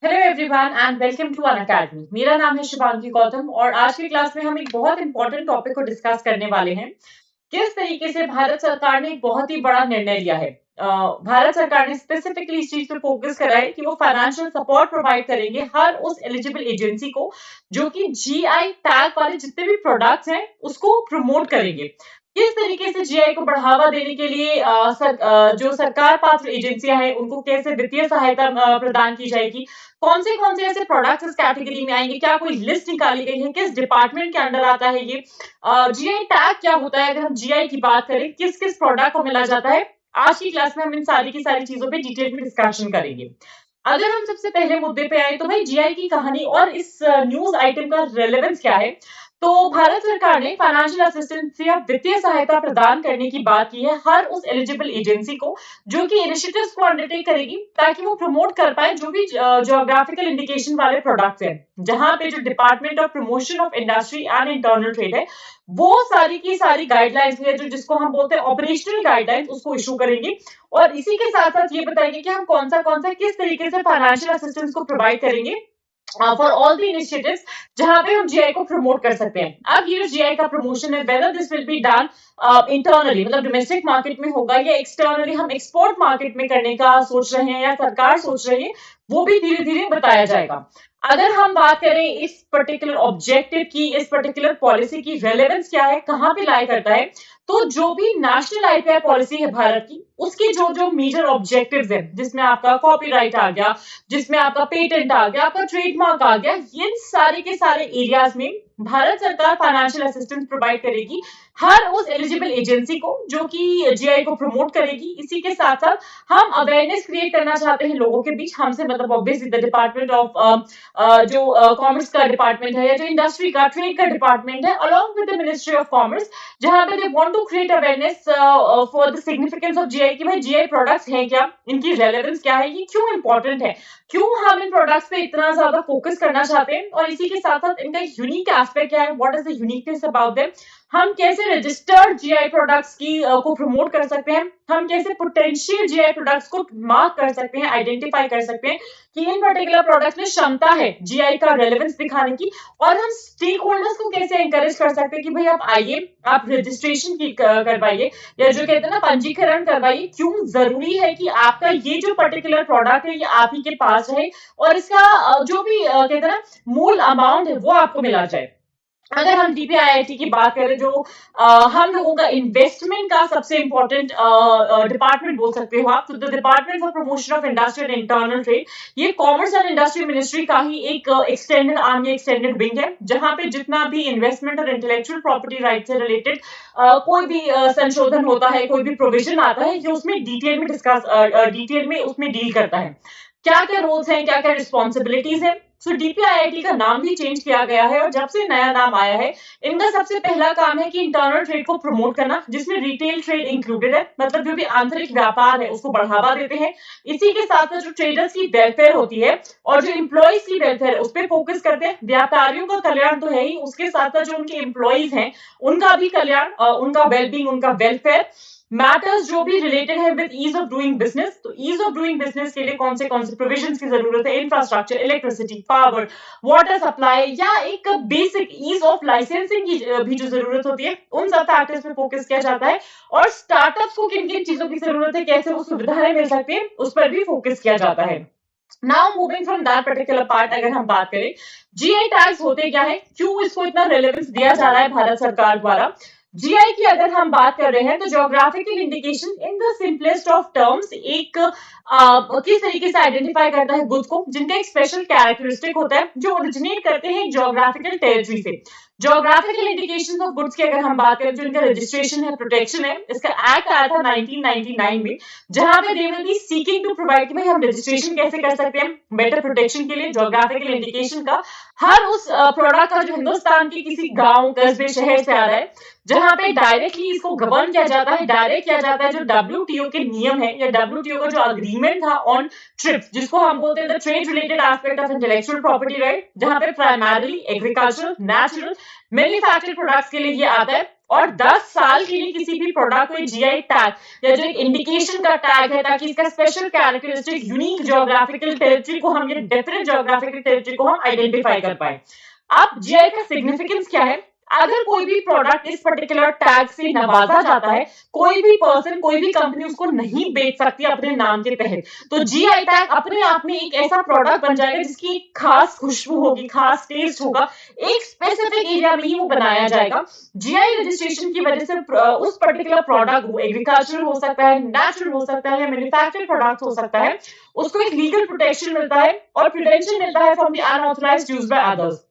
Hello everyone and welcome to Unacademy. मेरा नाम है शिवांगी गौतम और आज की क्लास में हम एक बहुत इंपॉर्टेंट टॉपिक को डिस्कस करने वाले हैं। किस तरीके से भारत सरकार ने एक बहुत ही बड़ा निर्णय लिया है। भारत सरकार ने स्पेसिफिकली इस चीज पे फोकस करा है कि वो फाइनेंशियल सपोर्ट प्रोवाइड करेंगे हर उस एलिजिबल एजेंसी को जो कि जीआई टैग वाले जितने भी प्रोडक्ट्स हैं उसको प्रमोट करेंगे। किस तरीके से जीआई को बढ़ावा देने के लिए जो सरकार पात्र एजेंसियां हैं उनको कैसे वित्तीय सहायता प्रदान की जाएगी। कौन से ऐसे प्रोडक्ट्स इस कैटेगरी में आएंगे, क्या कोई लिस्ट निकाली गई है, किस डिपार्टमेंट के अंडर आता है ये। जीआई टैग क्या होता है, अगर हम जीआई की बात करें किस किस प्रोडक्ट को मिला जाता है। आज की क्लास में हम इन सारी की सारी चीजों पे डिटेल में डिस्कशन करेंगे। अगर हम सबसे पहले मुद्दे पे आए तो भाई जीआई की कहानी और इस न्यूज आइटम का रेलेवेंस क्या है। तो भारत सरकार ने फाइनेंशियल असिस्टेंस या वित्तीय सहायता प्रदान करने की बात की है हर उस एलिजिबल एजेंसी को जो कि इनिशिएटिव्स को अंडरटेक करेगी ताकि वो प्रमोट कर पाए जो भी ज्योग्राफिकल इंडिकेशन वाले प्रोडक्ट्स हैं। जहां पे जो department of promotion of industry and internal trade है वो सारी की सारी गाइडलाइंस है जो जिसको हम बोलते हैं ऑपरेशनल गाइडलाइंस उसको इशू करेंगे। और इसी के साथ साथ ये बताएंगे कि हम कौन सा किस तरीके से फाइनेंशियल असिस्टेंस को प्रोवाइड करेंगे फॉर ऑल द इनिशिएटिव्स जहां पे हम जीआई को प्रमोट कर सकते हैं। अब ये जो जीआई का प्रमोशन है whether this will be done internally मतलब डोमेस्टिक मार्केट में होगा या एक्सटर्नली हम एक्सपोर्ट मार्केट में करने का सोच रहे हैं या सरकार सोच रही है, वो भी धीरे धीरे बताया जाएगा। अगर हम बात करें इस पर्टिकुलर ऑब्जेक्टिव की, इस पर्टिकुलर पॉलिसी की रेलेवेंस क्या है, कहां पे लाई करता है, तो जो भी नेशनल आईपीआर पॉलिसी है भारत की उसके जो जो मेजर ऑब्जेक्टिव्स है जिसमें आपका कॉपीराइट आ गया, जिसमें आपका पेटेंट आ गया, आपका ट्रेडमार्क आ गया, इन सारे के सारे एरियाज में भारत सरकार फाइनेंशियल असिस्टेंस प्रोवाइड करेगी हर उस एलिजिबल एजेंसी को जो कि जीआई को प्रमोट करेगी। इसी के साथ साथ हम अवेयरनेस क्रिएट करना चाहते हैं लोगों के बीच, हमसे मतलब ऑब्वियसली द डिपार्टमेंट ऑफ जो कॉमर्स का डिपार्टमेंट है या जो इंडस्ट्री का ट्रेड का डिपार्टमेंट है along with the ministry of commerce, जहां पे they want to create awareness for the significance of GI कि भाई जीआई प्रोडक्ट्स हैं क्या, इनकी रेलेवेंस क्या है, ये क्यों इंपॉर्टेंट है, क्यों हम इन प्रोडक्ट्स पे इतना ज्यादा फोकस करना चाहते हैं, और इसी के साथ साथ इनका यूनिक एस्पेक्ट क्या है, what is the uniqueness about them. हम कैसे रजिस्टर्ड जीआई प्रोडक्ट्स की को प्रमोट कर सकते हैं, हम कैसे पोटेंशियल जीआई प्रोडक्ट्स को मार्क कर सकते हैं, आइडेंटिफाई कर सकते हैं कि इन पर्टिकुलर प्रोडक्ट्स में क्षमता है जीआई का रेलेवेंस दिखाने की। और हम स्टेक होल्डर्स को कैसे एनकरेज कर सकते हैं कि भाई आप आइए, आप रजिस्ट्रेशन की करवाइए या जो कहते हैं ना पंजीकरण करवाइए, क्यों जरूरी है कि आपका ये जो पर्टिकुलर प्रोडक्ट है ये आप ही के पास है और इसका जो भी कहते हैं ना मूल अमाउंट है वो आपको मिला जाए। अगर हम डीपीआईआईटी की बात करें जो हम लोगों का इन्वेस्टमेंट का सबसे इंपॉर्टेंट डिपार्टमेंट बोल सकते हो आप, तो the department for promotion of industry and internal trade ये कॉमर्स एंड इंडस्ट्री मिनिस्ट्री का ही एक एक्सटेंडेड आर्म या एक्सटेंडेड विंग है, जहां पे जितना भी इन्वेस्टमेंट और इंटेलेक्चुअल प्रॉपर्टी राइट से रिलेटेड कोई भी संशोधन होता है, कोई भी प्रोविजन आता है, ये उसमें डिटेल में डिटेल में उसमें डील करता है। क्या क्या रोल्स हैं, क्या क्या रिस्पॉन्सिबिलिटीज है। सो डीपीआईआईटी का नाम भी चेंज किया गया है और जब से नया नाम आया है इनका सबसे पहला काम है कि इंटरनल ट्रेड को प्रमोट करना, जिसमें रिटेल ट्रेड इंक्लूडेड है, मतलब जो भी आंतरिक व्यापार है उसको बढ़ावा देते हैं। इसी के साथ साथ जो ट्रेडर्स की वेलफेयर होती है और जो एम्प्लॉइज की वेलफेयर है उस पर फोकस करते हैं। व्यापारियों का कल्याण तो है ही, उसके साथ साथ जो उनके एम्प्लॉइज हैं उनका भी कल्याण, उनका वेलबींग, उनका वेलफेयर मैटर्स जो भी रिलेटेड है with ease of doing business. तो ईज ऑफ डूइंग बिजनेस के लिए कौन से प्रोविजंस की जरूरत है, infrastructure, electricity, power, water supply या एक बेसिक ईज ऑफ लाइसेंसिंग की भी जो जरूरत होती है, उन सब फैक्टर्स पे फोकस किया जाता है। और स्टार्टअप्स को किन किन चीजों की जरूरत है, कैसे वो सुविधाएं मिल सकती है, उस पर भी फोकस किया जाता है। Now moving from that particular part, अगर हम बात करें जीआई टैग्स होते क्या है, क्यों इसको इतना रेलेवेंस दिया जा रहा है भारत सरकार द्वारा। जीआई की अगर हम बात कर रहे हैं तो geographical indication in the simplest of terms एक किस तरीके से आइडेंटिफाई करता है गुड्स को जिनका एक स्पेशल कैरेक्टरिस्टिक होता है जो ओरिजिनेट करते हैं ज्योग्राफिकल टेरिटरी से। ज्योग्राफिकल इंडिकेशन ऑफ गुड्स की अगर हम बात करें जो इनका रजिस्ट्रेशन है, प्रोटेक्शन है, इसका एक्ट आया था 1999 में, जहां पे they will be seeking to provide कि भाई हम रजिस्ट्रेशन कैसे कर सकते हैं बेटर प्रोटेक्शन के लिए ज्योग्राफिकल इंडिकेशन का हर उस प्रोडक्ट का जो हिंदुस्तान के किसी गांव, कस्बे, शहर से आ रहा है, जहां पे डायरेक्टली इसको गवर्न किया जाता है, डायरेक्ट किया जाता है जो WTO के नियम है या WTO का जो अग्रीमेंट था ऑन ट्रिप्स, जिसको हम बोलते हैं the trade related aspect of intellectual property right, जहां पे primarily agricultural, natural, manufactured products के लिए ये आता है। और 10 साल के लिए किसी भी प्रोडक्ट को जीआई टैग या जो एक इंडिकेशन का टैग है, ताकि इसका special characteristic, unique geographical territory को हम, ये डिफरेंट ज्योग्राफिकल टेरिटरी को हम आइडेंटिफाई कर पाए। अब जीआई का सिग्निफिकेंस क्या है? अगर कोई भी प्रोडक्ट इस पर्टिकुलर टैग से नवाजा जाता है, कोई भी पर्सन, कोई भी कंपनी उसको नहीं बेच सकती अपने नाम के तहत, तो जीआई टैग अपने आप में एक ऐसा प्रोडक्ट बन जाएगा जिसकी खास खुशबू होगी, खास टेस्ट होगा, एक स्पेसिफिक एरिया में ही वो बनाया जाएगा। जीआई रजिस्ट्रेशन की वजह से उस पर्टिकुलर प्रोडक्ट, वो एग्रीकल्चरल हो सकता है, नेचुरल हो सकता है, मैन्युफैक्चर्ड प्रोडक्ट हो सकता है, उसको एक लीगल प्रोटेक्शन मिलता है और प्रिवेंशन मिलता है from the unauthorised use by others.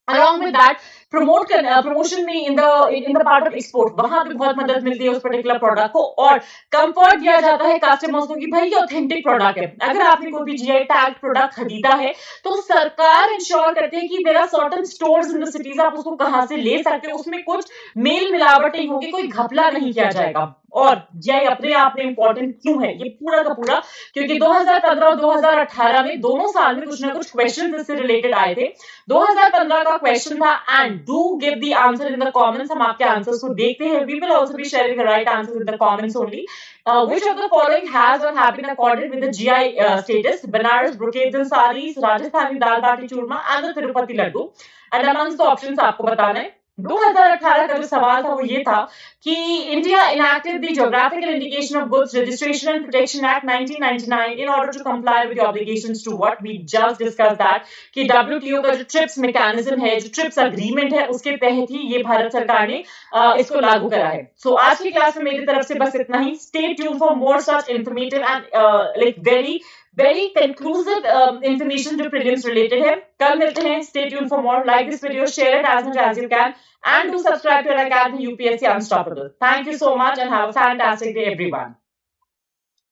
Along with that, promotion में in the part of export, वहां पे बहुत मदद मिलती है उस पर्टिकुलर प्रोडक्ट को, और कंफर्ट दिया जाता है कस्टमर्स को कि भाई ये ऑथेंटिक प्रोडक्ट है। अगर आपने कोई भी जीआई टैग प्रोडक्ट खरीदा है तो सरकार इंश्योर करती है कि there are certain stores in the cities, आप उसको कहां से ले सकते हो, उसमें कुछ मेल मिलावट नहीं होगी, कोई घपला नहीं किया जाएगा। और जीआई अपने आप में इंपॉर्टेंट क्यों है ये पूरा का पूरा, क्योंकि 2015 और 2018 में दोनों साल में कुछ ना कुछ क्वेश्चन इससे रिलेटेड आए थे। 2015 का क्वेश्चन था, and do give the answer in the comments, हम आपके आंसर्स को देखते हैं, we will also be sharing the right answers in the comments only. Which of the following has or have been accorded with the GI status? Banaras brocades and sarees, Rajasthani dal bati churma and the Tirupati laddu. And amongst the options आपको बताना है। 2018 का जो सवाल था वो ये था कि India enacted the Geographical Indication of Goods Registration and Protection Act 1999 in order to comply with the obligations to what we just discussed that, कि WTO का जो ट्रिप्स मैकेनिज्म है, जो ट्रिप्स अग्रीमेंट है, उसके तहत ही ये भारत सरकार ने इसको लागू करा है। सो आज की क्लास में मेरी तरफ से बस इतना ही। Stay tuned for more such informative and like very conclusive information जो prelims related है। कल मिलते हैं। Stay tuned for more. Like this video, share it as much as you can, and do subscribe to our academy UPSC Unstoppable. Thank you so much and have a fantastic day, everyone.